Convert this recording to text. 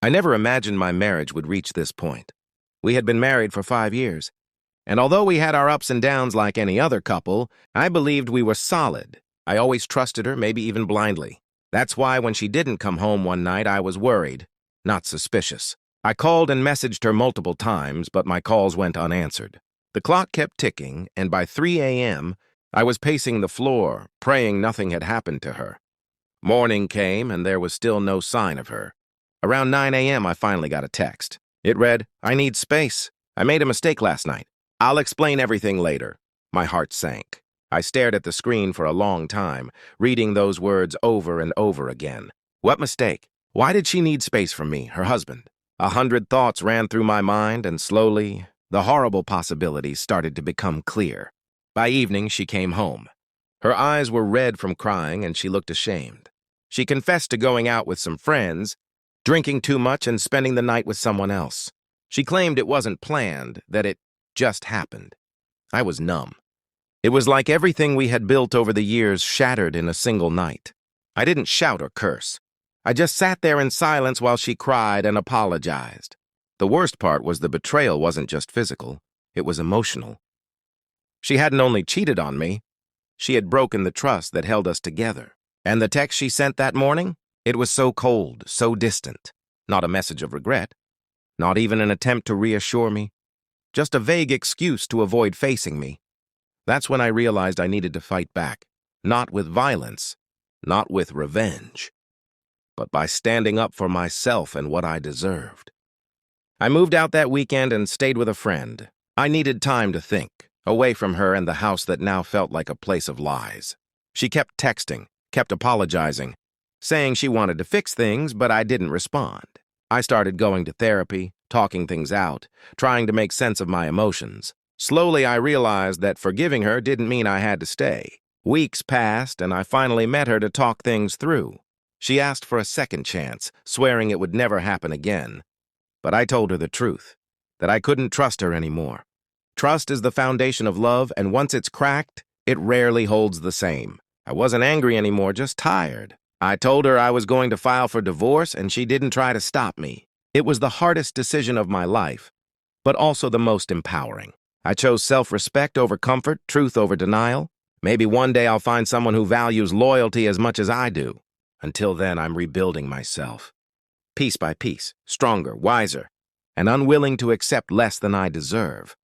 I never imagined my marriage would reach this point. We had been married for 5 years, and although we had our ups and downs like any other couple, I believed we were solid. I always trusted her, maybe even blindly. That's why when she didn't come home one night, I was worried, not suspicious. I called and messaged her multiple times, but my calls went unanswered. The clock kept ticking, and by 3 a.m., I was pacing the floor, praying nothing had happened to her. Morning came, and there was still no sign of her. Around 9 a.m., I finally got a text. It read, "I need space. I made a mistake last night. I'll explain everything later." My heart sank. I stared at the screen for a long time, reading those words over and over again. What mistake? Why did she need space from me, her husband? 100 thoughts ran through my mind, and slowly, the horrible possibilities started to become clear. By evening, she came home. Her eyes were red from crying, and she looked ashamed. She confessed to going out with some friends, drinking too much and spending the night with someone else. She claimed it wasn't planned, that it just happened. I was numb. It was like everything we had built over the years shattered in a single night. I didn't shout or curse. I just sat there in silence while she cried and apologized. The worst part was the betrayal wasn't just physical, it was emotional. She hadn't only cheated on me, she had broken the trust that held us together. And the text she sent that morning? It was so cold, so distant. Not a message of regret. Not even an attempt to reassure me. Just a vague excuse to avoid facing me. That's when I realized I needed to fight back. Not with violence, not with revenge, but by standing up for myself and what I deserved. I moved out that weekend and stayed with a friend. I needed time to think, away from her and the house that now felt like a place of lies. She kept texting, kept apologizing, saying she wanted to fix things, but I didn't respond. I started going to therapy, talking things out, trying to make sense of my emotions. Slowly, I realized that forgiving her didn't mean I had to stay. Weeks passed, and I finally met her to talk things through. She asked for a second chance, swearing it would never happen again. But I told her the truth, that I couldn't trust her anymore. Trust is the foundation of love, and once it's cracked, it rarely holds the same. I wasn't angry anymore, just tired. I told her I was going to file for divorce, and she didn't try to stop me. It was the hardest decision of my life, but also the most empowering. I chose self-respect over comfort, truth over denial. Maybe one day I'll find someone who values loyalty as much as I do. Until then, I'm rebuilding myself. Piece by piece, stronger, wiser, and unwilling to accept less than I deserve.